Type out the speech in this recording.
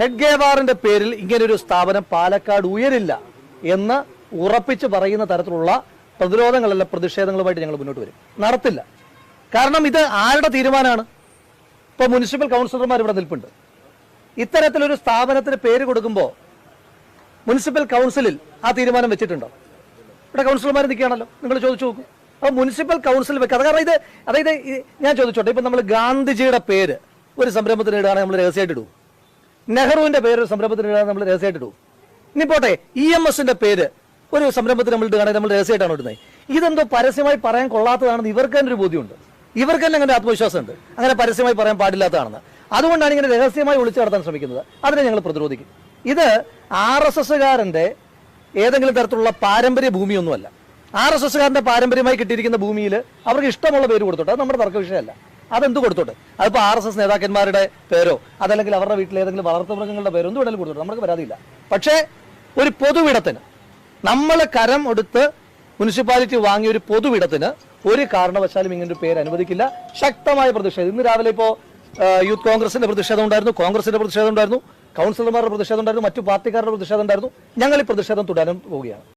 ഹെഡ്ഗേവാറിന്റെ പേരിൽ ഇങ്ങനൊരു സ്ഥാപനം പാലക്കാട് ഉയരില്ല എന്ന് ഉറപ്പിച്ച് പറയുന്ന തരത്തിലുള്ള പ്രതിരോധങ്ങളല്ല പ്രതിഷേധങ്ങളുമായിട്ട് ഞങ്ങൾ മുന്നോട്ട് വരും. നടത്തില്ല. കാരണം ഇത് ആരുടെ തീരുമാനമാണ്? ഇപ്പോൾ മുനിസിപ്പൽ കൗൺസിലർമാർ ഇവിടെ നിൽപ്പുണ്ട്. ഇത്തരത്തിലൊരു സ്ഥാപനത്തിന് പേര് കൊടുക്കുമ്പോൾ മുനിസിപ്പൽ കൗൺസിലിൽ ആ തീരുമാനം വെച്ചിട്ടുണ്ടോ? ഇവിടെ കൗൺസിലർമാർ നിൽക്കുകയാണല്ലോ, നിങ്ങൾ ചോദിച്ചു നോക്കൂ. അപ്പോൾ മുനിസിപ്പൽ കൗൺസിൽ വെക്കുക. കാരണം അതായത് ഞാൻ ചോദിച്ചോട്ടെ, ഇപ്പം നമ്മൾ ഗാന്ധിജിയുടെ പേര് ഒരു സംരംഭത്തിന് ഇടുകയാണെങ്കിൽ നമ്മൾ രഹസ്യമായിട്ട് ഇടും. നെഹ്റുവിന്റെ പേര് ഒരു സംരംഭത്തിന് ഇടുകയാണെങ്കിൽ നമ്മൾ രഹസ്യമായിട്ട് ഇടും. ഇനി പോട്ടെ, EMSന്റെ പേര് ഒരു സംരംഭത്തിന് നമ്മൾ ഇടുകയാണെങ്കിൽ നമ്മൾ രഹസ്യമായിട്ടാണ് ഇടുന്നത്. ഇതെന്തോ പരസ്യമായി പറയാൻ കൊള്ളാത്തതാണെന്ന് ഇവർക്ക് തന്നെ ഒരു ബോധ്യമുണ്ട്. ഇവർക്ക് തന്നെ അങ്ങനെ ആത്മവിശ്വാസമുണ്ട് അങ്ങനെ പരസ്യമായി പറയാൻ പാടില്ലാത്തതാണെന്ന്. അതുകൊണ്ടാണ് ഇങ്ങനെ രഹസ്യമായി ഒളിച്ചു നടത്താൻ ശ്രമിക്കുന്നത്. അതിനെ ഞങ്ങൾ പ്രതിരോധിക്കും. ഇത് RSSകാരന്റെ ഏതെങ്കിലും തരത്തിലുള്ള പാരമ്പര്യ ഭൂമിയൊന്നുമല്ല. RSSകാരന്റെ പാരമ്പര്യമായി കിട്ടിയിരിക്കുന്ന ഭൂമിയിൽ അവർക്ക് ഇഷ്ടമുള്ള പേര് കൊടുത്തോട്ടെ, അത് നമ്മുടെ തർക്ക വിഷയമല്ല. അതെന്ത് കൊടുത്തോട്ടെ, അതിപ്പോൾ RSS നേതാക്കന്മാരുടെ പേരോ അതല്ലെങ്കിൽ അവരുടെ വീട്ടിൽ ഏതെങ്കിലും വളർത്തുമൃഗങ്ങളുടെ പേരോ എന്ത് വേണമെങ്കിലും കൊടുത്തോട്ടെ, നമുക്ക് പരാതിയില്ല. പക്ഷേ ഒരു പൊതുവിടത്തിന് നമ്മൾ കരം എടുത്ത് മുനിസിപ്പാലിറ്റി വാങ്ങിയ ഒരു പൊതുവിടത്തിന് ഒരു കാരണവശാലും ഇങ്ങനൊരു പേര് അനുവദിക്കില്ല. ശക്തമായ പ്രതിഷേധം. ഇന്ന് രാവിലെ ഇപ്പോൾ യൂത്ത് കോൺഗ്രസിന്റെ പ്രതിഷേധം ഉണ്ടായിരുന്നു, കോൺഗ്രസിന്റെ പ്രതിഷേധം ഉണ്ടായിരുന്നു, കൗൺസിലർമാരുടെ പ്രതിഷേധം ഉണ്ടായിരുന്നു, മറ്റു പാർട്ടിക്കാരുടെ പ്രതിഷേധം ഉണ്ടായിരുന്നു. ഞങ്ങൾ ഈ പ്രതിഷേധം തുടരാൻ പോവുകയാണ്.